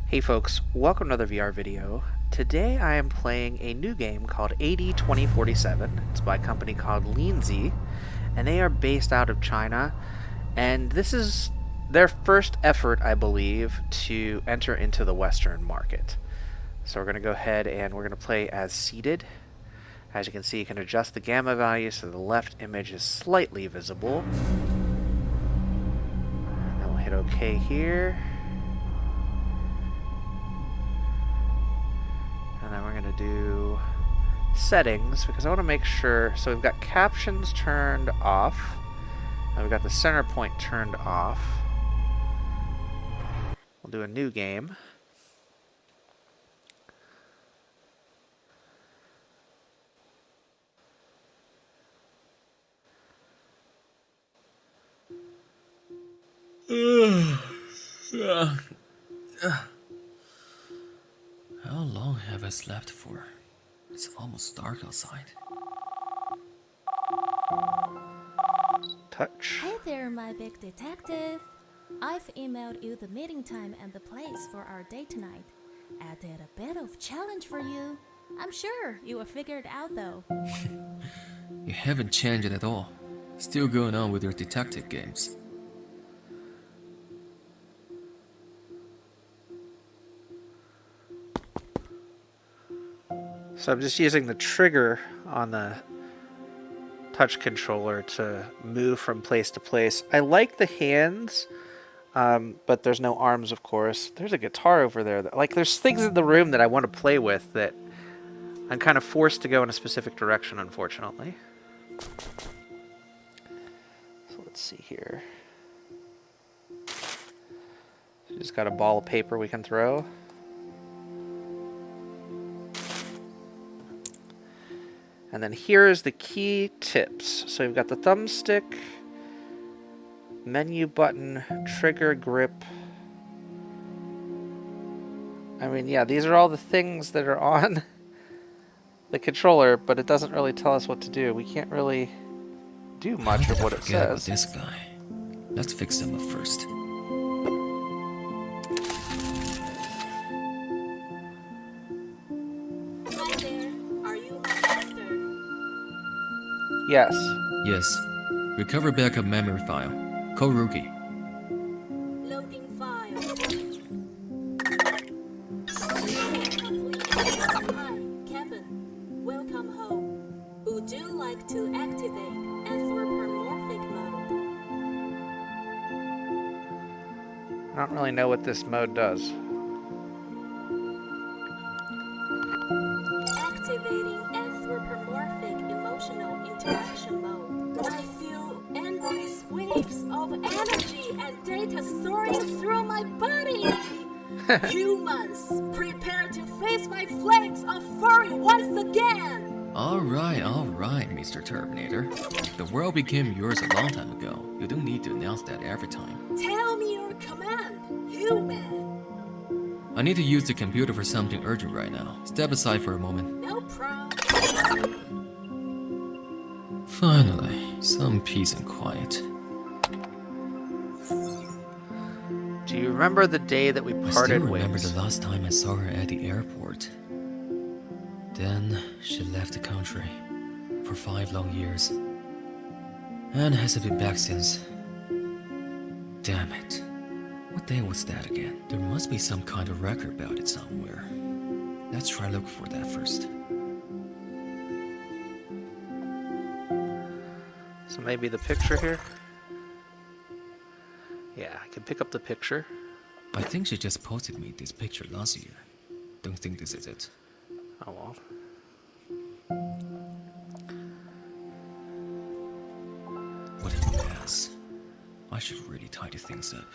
Hey folks, welcome to another VR video. Today I am playing a new game called AD 2047. It's by a company called Linzy, and they are based out of China. And this is their first effort, I believe, to enter into the Western market. So we're going to go ahead and we're going to play as seated. As you can see, you can adjust the gamma value so the left image is slightly visible. And then we'll hit OK here. And then we're going to do settings because I want to make sure. So we've got captions turned off. And we've got the center point turned off. We'll do a new game. How long have I slept for? It's almost dark outside. Touch. Hey there, my big detective. I've emailed you the meeting time and the place for our date tonight. Added a bit of challenge for you. I'm sure you will figure it out though. You haven't changed at all. Still going on with your detective games. So I'm just using the trigger on the touch controller to move from place to place. I like the hands, but there's no arms, of course. There's a guitar over there. There's things in the room that I want to play with that I'm kind of forced to go in a specific direction, unfortunately. So let's see here. So just got a ball of paper we can throw. And then here's the key tips. So we've got the thumbstick, menu button, trigger grip. I mean, yeah, these are all the things that are on the controller, but it doesn't really tell us what to do. We can't really do much of what it Forget about says. this guy. Let's fix him up first. Hi there, are you my master? Yes. Yes. Recover backup memory file. Call Rookie. Loading file. Hi, Kevin. Welcome home. Would you like to activate anthropomorphic mode? I don't really know what this mode does. Activating anthropomorphic emotional interaction mode. I feel endless waves of energy and data soaring through my body. Humans, prepare to face my flames of fury once again. Alright, Mr. Terminator. The world became yours a long time ago. You don't need to announce that every time. Tell me your command, human. I need to use the computer for something urgent right now. Step aside for a moment. No problem. Finally, some peace and quiet. Do you remember the day that we I parted still remember ways? the last time I saw her at the airport. Then she left the country for 5 long years. And hasn't been back since. Damn it. What day was that again? There must be some kind of record about it somewhere. Let's try look for that first. So maybe the picture here? Yeah, I can pick up the picture. I think she just posted me this picture last year. Don't think this is it. Oh well. What a mess. I should really tidy things up.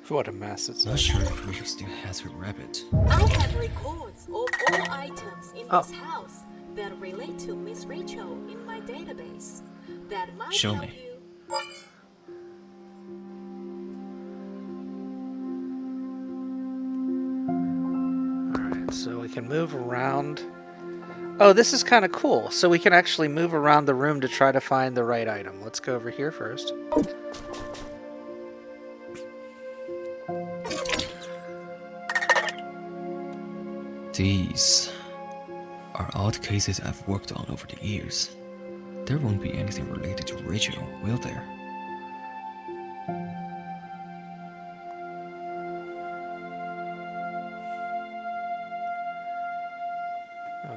What a mess it's Not like. sure if Rachel still has her rabbit. I have records of all items in Oh. this house that relate to Miss Rachel in my database. That might Show help me. you. Alright, so we can move around. Oh, this is kind of cool. So we can actually move around the room to try to find the right item. Let's go over here first. These are odd cases I've worked on over the years. There won't be anything related to Rachel, will there?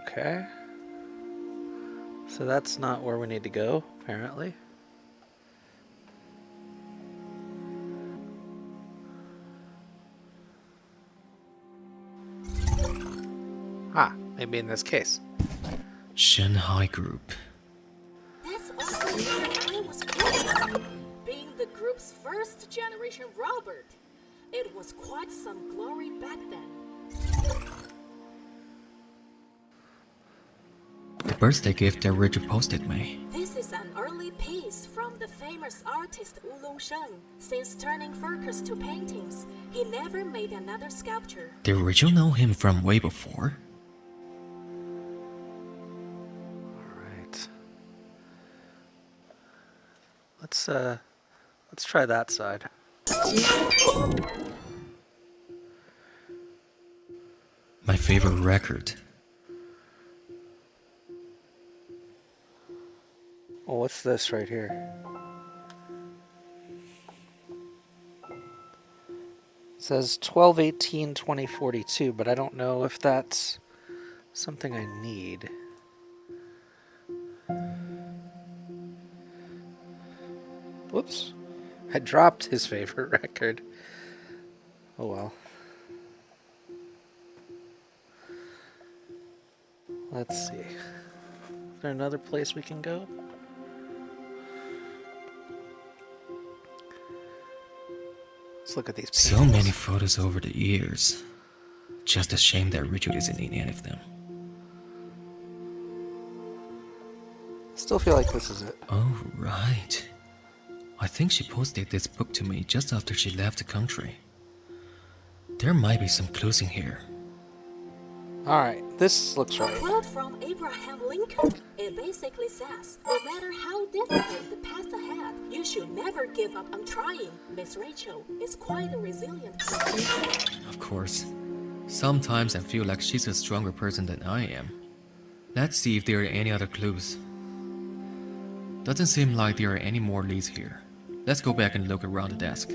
Okay. So that's not where we need to go, apparently. Ah, maybe in this case. Shanghai Group. That's also where I was born, being the group's first generation Robert. It was quite some glory back then. The birthday gift that Richard posted me. This is an early piece from the famous artist Wu Longsheng. Since turning focus to paintings, he never made another sculpture. Did Rachel know him from way before? Alright. Let's try that side. My favorite record. Oh, what's this right here? It says 12/18/2042, but I don't know if that's something I need. Whoops. I dropped his favorite record. Oh well. Let's see. Is there another place we can go? Let's look at these So paintings. many photos over the years. Just a shame that Richard isn't in any of them. Still feel like this is it. Oh, right. I think she posted this book to me just after she left the country. There might be some clues in here. Alright, this looks A right. quote from Abraham Lincoln. It basically says, no matter how difficult the path ahead, you should never give up on trying. Miss Rachel is quite a resilient person. Of course. Sometimes I feel like she's a stronger person than I am. Let's see if there are any other clues. Doesn't seem like there are any more leads here. Let's go back and look around the desk.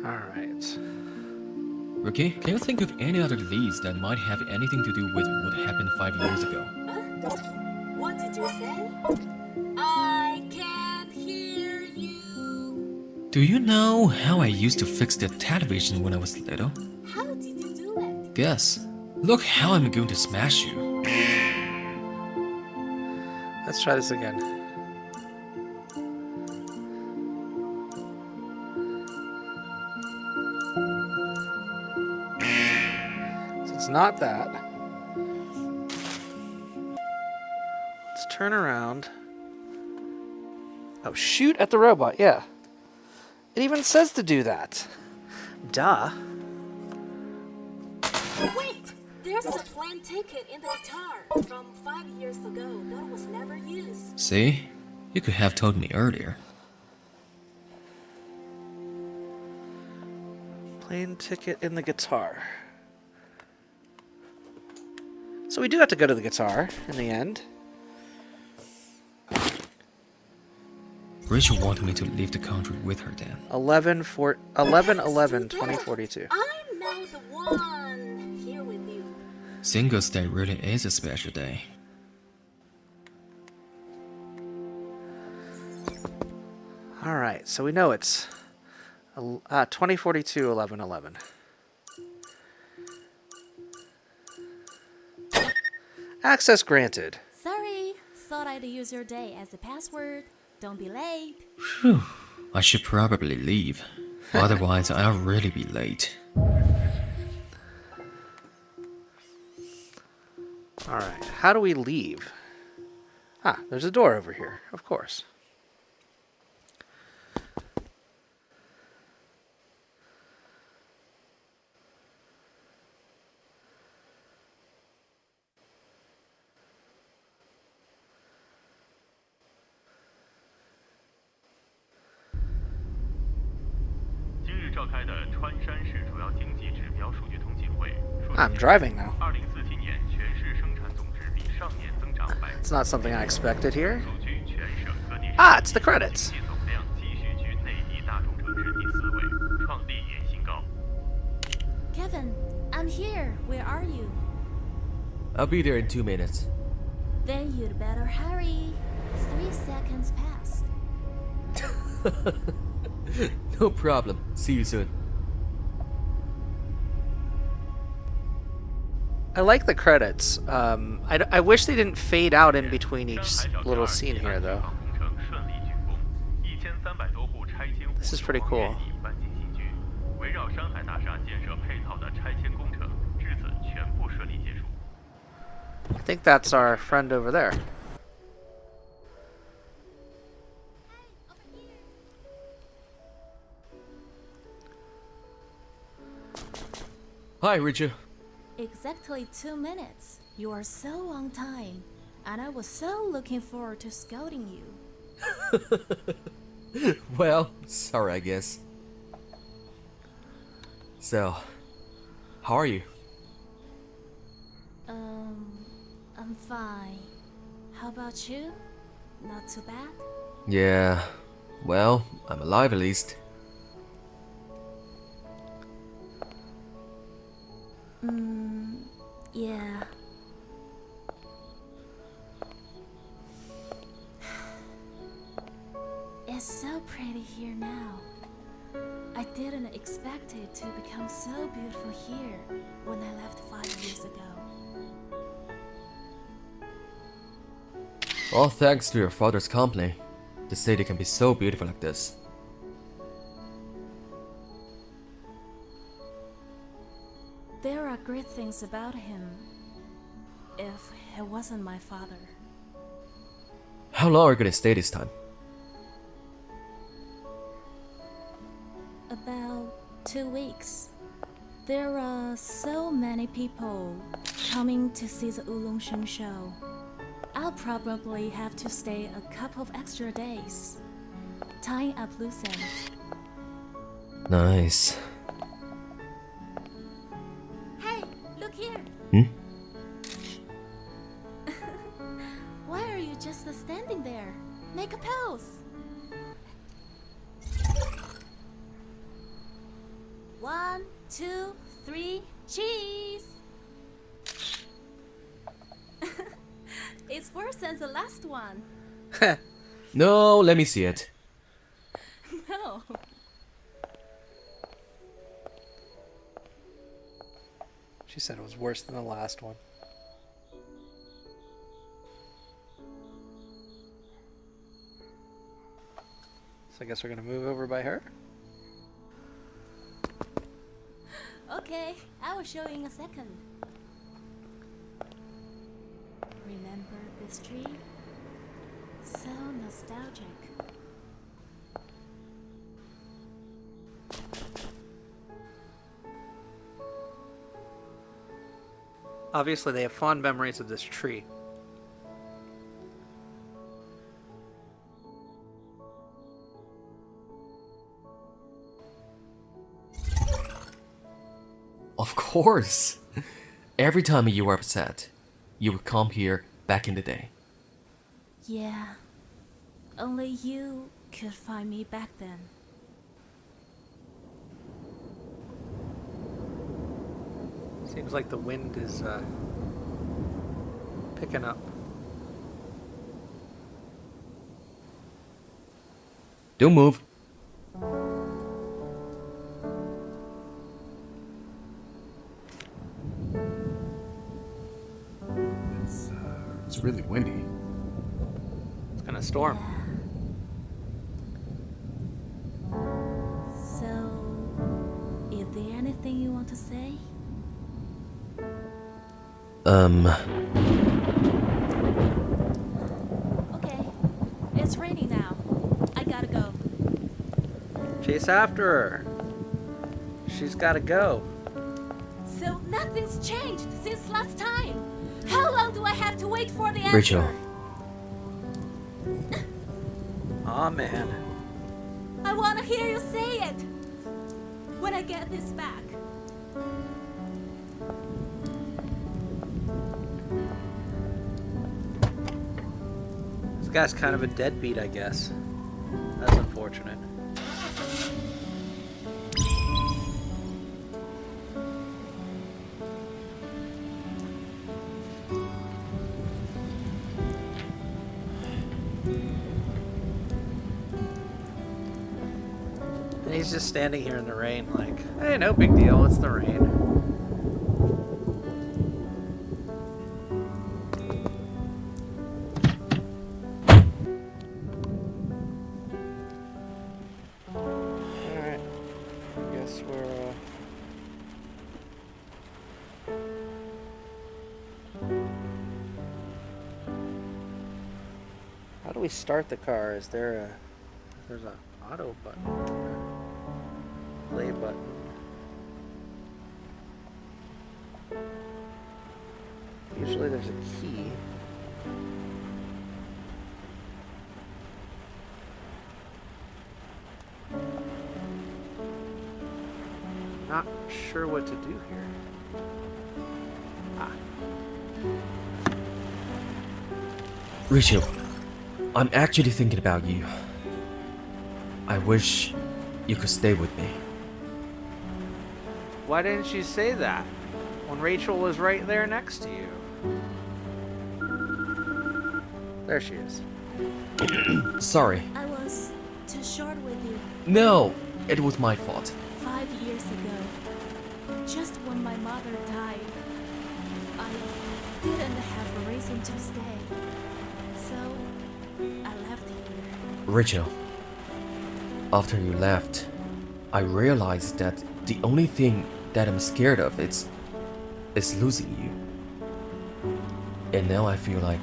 Alright. Rookie, can you think of any other leads that might have anything to do with what happened 5 years ago? Huh? What did you say? I can't hear you. Do you know how I used to fix the television when I was little? How did you do it? Guess. Look how I'm going to smash you. Let's try this again. So it's not that. Let's turn around. Oh, shoot at the robot, yeah. It even says to do that. Duh. Wait! There's a plane ticket in the guitar from 5 years ago that was never used. See? You could have told me earlier. Plane ticket in the guitar. So we do have to go to the guitar in the end. Rachel wanted me to leave the country with her then. 11/11/2042. I'm now the one here with you. Singles Day really is a special day. Alright, so we know it's 2042 11/11. Access granted. Sorry, thought I'd use your day as a password. Don't be late. Phew. I should probably leave. Otherwise, I'll really be late. Alright, how do we leave? Ah, there's a door over here, of course. 召开的川山市主要经济指标数据通信会。I'm driving now. 2047年全市生产总值比上年增长 It's not something I expected here. 数据全省各地 Ah, it's the credits. 经济总量继续居内地大中城市第4位，创历年新高。 Kevin, I'm here. Where are you? I'll be there in 2 minutes. Then you'd better hurry. 3 seconds passed. No problem. See you soon. I like the credits. I wish they didn't fade out in between each little scene here, though. This is pretty cool. I think that's our friend over there. Hi, Richard. Exactly 2 minutes. You are so on time. And I was so looking forward to scouting you. Well, sorry, I guess. So, how are you? I'm fine. How about you? Not too bad? Yeah, well, I'm alive at least. Yeah. It's so pretty here now. I didn't expect it to become so beautiful here when I left 5 years ago. All thanks to your father's company, the city can be so beautiful like this. There are great things about him. If he wasn't my father. How long are you gonna stay this time? About 2 weeks. There are so many people coming to see the Wulongsheng show. I'll probably have to stay a couple of extra days, tying up loose ends. Nice. Hey, look here! Hmm? Why are you just standing there? Make a pose! 1, 2, 3, cheese! It's worse than the last one. No, let me see it. No. She said it was worse than the last one. So I guess we're gonna move over by her. Okay, I will show you in a second. Remember this tree? So nostalgic. Obviously, they have fond memories of this tree. Of course! Every time you were upset, you would come here back in the day. Yeah. Only you could find me back then. Seems like the wind is picking up. Don't move. It's really windy. It's gonna storm. So, is there anything you want to say? Okay, it's raining now. I gotta go. Chase after her. She's gotta go. So nothing's changed since last time. How long do I have to wait for the answer? Rachel. Aw, man. I wanna hear you say it. when I get this back. This guy's kind of a deadbeat, I guess. That's unfortunate. And he's just standing here in the rain like, hey, no big deal, it's the rain. Alright, I guess we're, how do we start the car? Is there a... There's an auto button. Play button. Usually there's a key. Not sure what to do here. Ah. Rachel, I'm actually thinking about you. I wish you could stay with me. Why didn't you say that when Rachel was right there next to you? There she is. Sorry. I was too short with you No, it was my fault. 5 years ago. Just when my mother died, I didn't have a reason to stay. So, I left here. Rachel, after you left, I realized that the only thing that I'm scared of is losing you. And now I feel like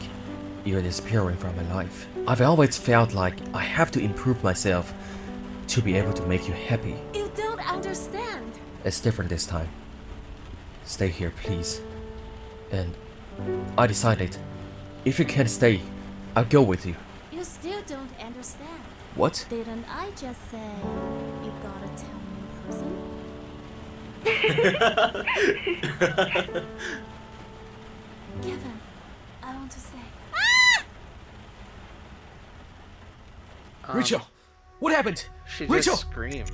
you're disappearing from my life. I've always felt like I have to improve myself to be able to make you happy. You don't understand. It's different this time. Stay here, please. And I decided, if you can't stay, I'll go with you. You still don't understand. What? Didn't I just say you gotta tell me in person? Kevin, I want to say. Rachel, what happened? She Rachel! just screamed.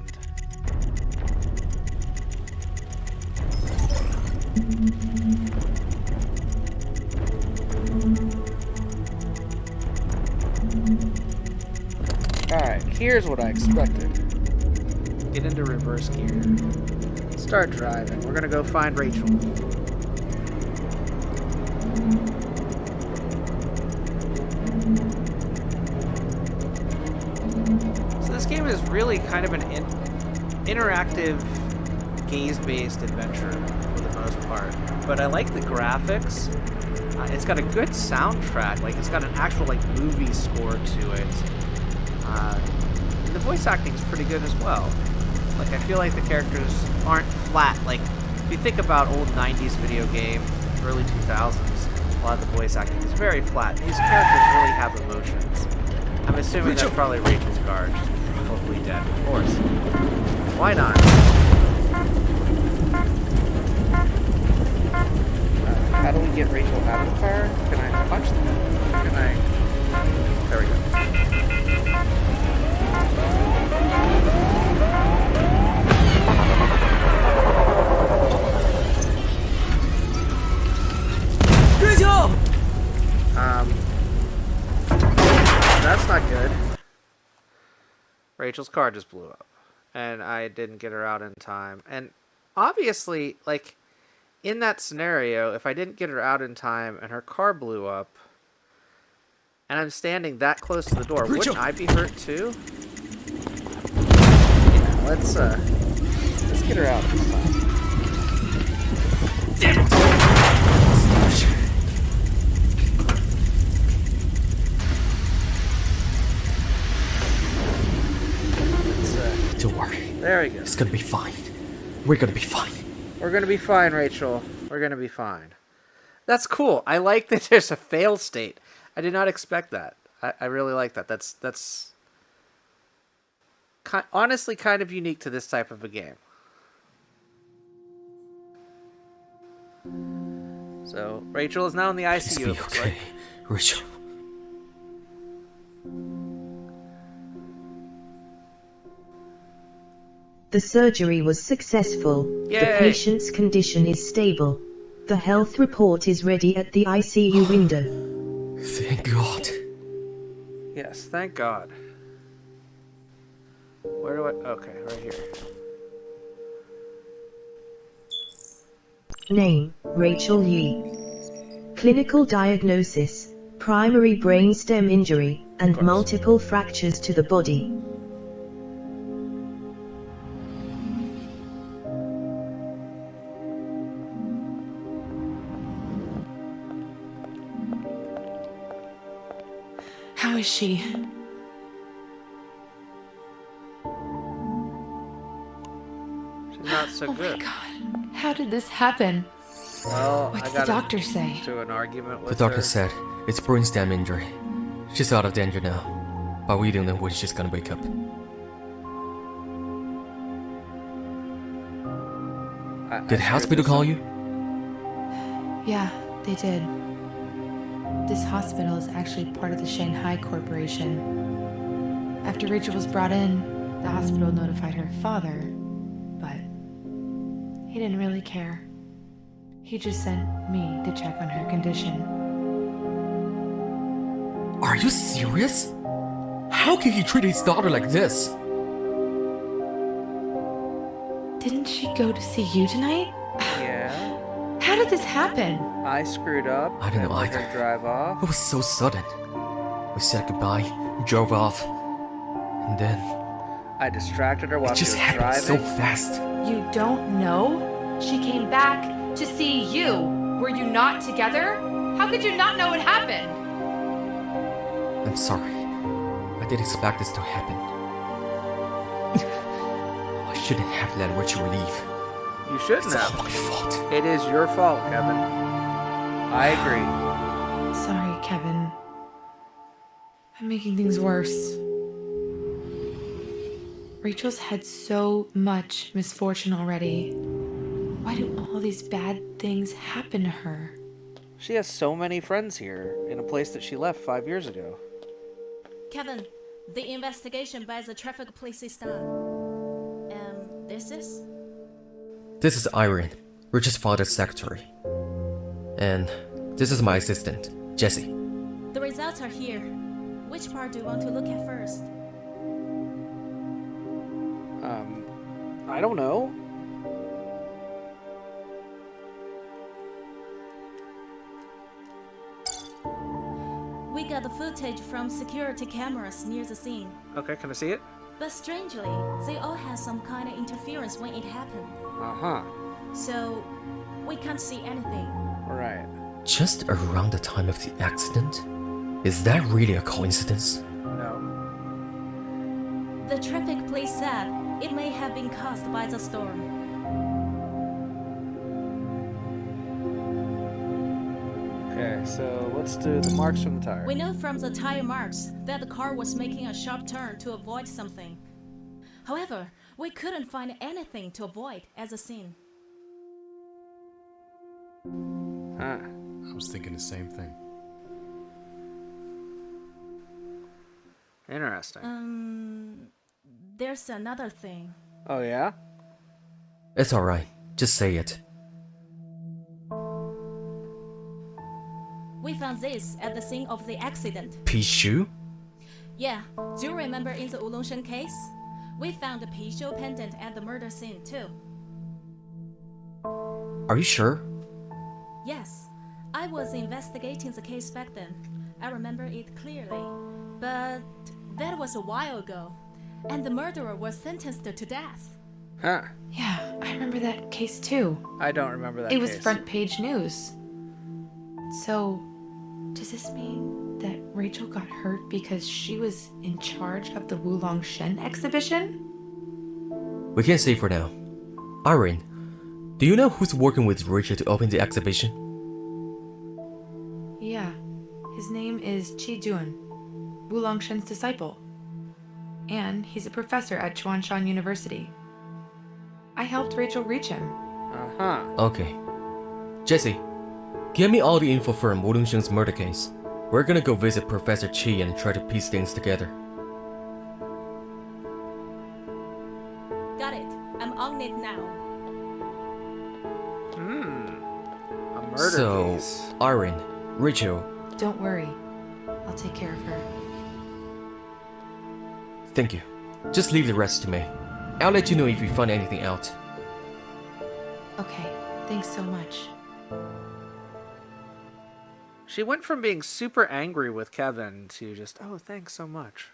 Alright, here's what I expected. Get into reverse gear. Start driving. We're gonna go find Rachel. So this game is really kind of an interactive, gaze-based adventure for the most part. But I like the graphics. It's got a good soundtrack. Like, it's got an actual, like, movie score to it. And the voice acting is pretty good as well. Like, I feel like the characters aren't flat. Like, if you think about old 90s video games, early 2000s, a lot of the voice acting is very flat. These characters really have emotions. I'm assuming that's probably Rachel's car. She's hopefully dead, of course. Why not? How do we get Rachel out of the car? Can I punch them? Can I... There we go. Rachel! That's not good. Rachel's car just blew up. And I didn't get her out in time. And obviously, like, in that scenario, if I didn't get her out in time and her car blew up, and I'm standing that close to the door, Rachel! wouldn't I be hurt too? Yeah, let's get her out this time. Damn it! Don't worry. There we go. It's gonna be fine. We're gonna be fine. We're gonna be fine, Rachel. We're gonna be fine. That's cool. I like that there's a fail state. I did not expect that. I really like that. That's honestly kind of unique to this type of a game. So Rachel is now in the ICU. Please be it looks okay, like. Rachel. The surgery was successful. Yay. The patient's condition is stable. The health report is ready at the ICU window. Thank God. Yes, thank God. Where do I? Okay, right here. Name, Rachel Yi. Clinical diagnosis, primary brainstem injury, and course. multiple fractures to the body. How is she? She's not so Oh good. my god. How did this happen? Well, What's I the got doctor say? into an argument with The doctor her. said it's brainstem injury. She's out of danger now, but we don't know when she's gonna wake up. Did hospital call you? Yeah, they did. This hospital is actually part of the Shanghai Corporation. After Rachel was brought in, the hospital notified her father, but he didn't really care. He just sent me to check on her condition. Are you serious? How can he treat his daughter like this? Didn't she go to see you tonight? Yeah, How did this happen? I screwed up. I don't and know let her either. drive off. It was so sudden. We said goodbye, drove off, and then I distracted her while it she just was happened driving. so fast. You don't know? She came back to see you. Were you not together? How could you not know what happened? I'm sorry. I didn't expect this to happen. I shouldn't have let Richard leave. You shouldn't It's all have. my fault. It is your fault, Kevin. I agree. Sorry, Kevin. I'm making things worse. Rachel's had so much misfortune already. Why do all these bad things happen to her? She has so many friends here in a place that she left 5 years ago. Kevin, the investigation by the traffic police is done. This is? This is Irene, Richard's father's secretary. And this is my assistant, Jessie. The results are here. Which part do you want to look at first? I don't know. We got the footage from security cameras near the scene. Okay, can I see it? But strangely, they all had some kind of interference when it happened. Uh-huh. So, we can't see anything. Alright. Just around the time of the accident? Is that really a coincidence? No. The traffic police said it may have been caused by the storm. Okay, so let's do the marks from the tire. We know from the tire marks that the car was making a sharp turn to avoid something. However, we couldn't find anything to avoid at the scene. Huh. I was thinking the same thing. Interesting. There's another thing. Oh, yeah? It's alright, just say it. We found this at the scene of the accident. Pichu? Yeah, do you remember in the Wulongshen case? We found the Pichou pendant at the murder scene too. Are you sure? Yes, I was investigating the case back then. I remember it clearly. But that was a while ago, and the murderer was sentenced to death. Huh. Yeah, I remember that case too. I don't remember that It was case. front page news. So, does this mean that Rachel got hurt because she was in charge of the Wulongshen exhibition? We can't say for now. Irene, do you know who's working with Richard to open the exhibition? Yeah, his name is Qi Jun, Wulongshen's disciple. And he's a professor at Chuanshan University. I helped Rachel reach him. Uh-huh. Okay. Jessie, Give me all the info from Wu Longsheng's murder case. We're gonna go visit Professor Qi and try to piece things together. Got it. I'm on it now. A murder case. Irene, Rachel, Don't worry. I'll take care of her. thank you. Just leave the rest to me. I'll let you know if we find anything out. Okay, thanks so much. She went from being super angry with Kevin to just, oh, thanks so much.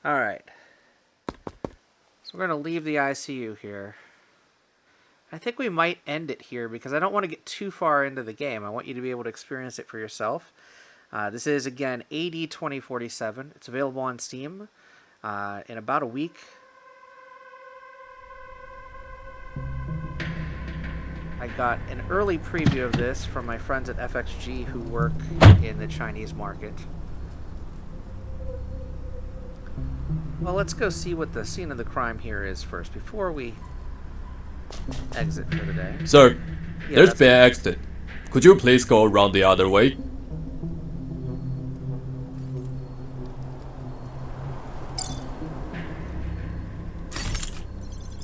Alright. So we're going to leave the ICU here. I think we might end it here because I don't want to get too far into the game. I want you to be able to experience it for yourself. This is, again, AD 2047. It's available on Steam in about a week. I got an early preview of this from my friends at FXG who work in the Chinese market. Well, let's go see what the scene of the crime here is first before we exit for the day. Sir, Yeah, there's that's- been an accident. Could you please go around the other way?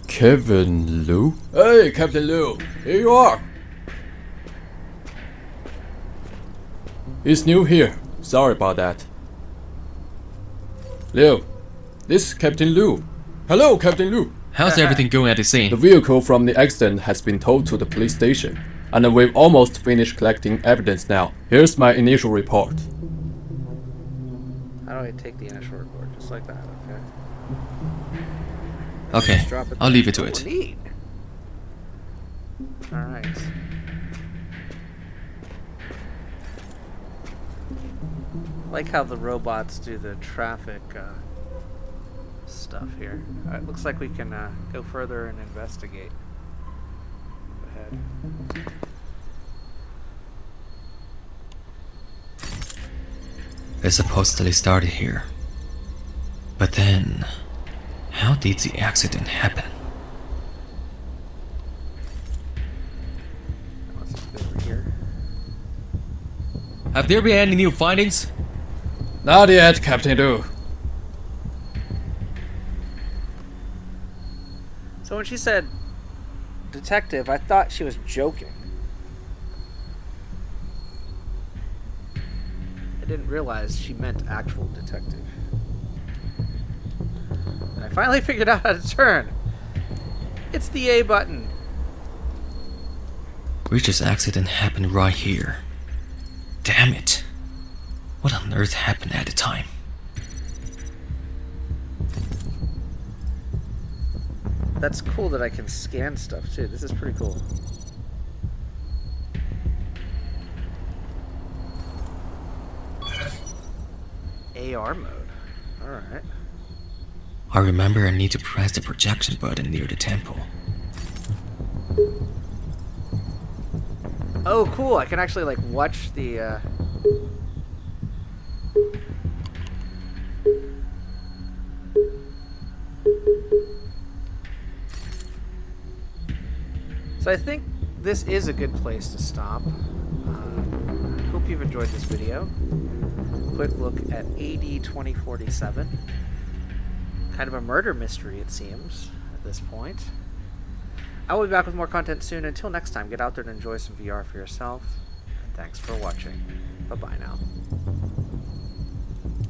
Kevin Liu? Hey, Captain Liu, here you are. He's new here. Sorry about that. Liu, this is Captain Liu. Hello, Captain Liu. How's everything going at the The scene? vehicle from the accident has been towed to the police station, and we've almost finished collecting evidence now. Here's my initial report. How do I take the initial report? Just like that, okay. Okay, Just drop it I'll there. leave it to Oh, it. neat. Alright. I like how the robots do the traffic stuff here. It looks like we can go further and investigate. Go ahead. It supposedly started here. But then, how did the accident happen? Let's go over here. Have there been any new findings? Not yet, Captain Liu. So when she said detective, I thought she was joking. I didn't realize she meant actual detective. And I finally figured out how to turn. It's the A button. Richard's accident happened right here. Damn it. What on earth happened at the time? That's cool that I can scan stuff too. This is pretty cool. AR mode. Alright. I remember I need to press the projection button near the temple. Oh, cool. I can actually, like, watch the, So I think this is a good place to stop. Hope you've enjoyed this video. Quick look at AD 2047. Kind of a murder mystery, it seems, at this point. I will be back with more content soon. Until next time, get out there and enjoy some VR for yourself. And thanks for watching. Bye-bye now.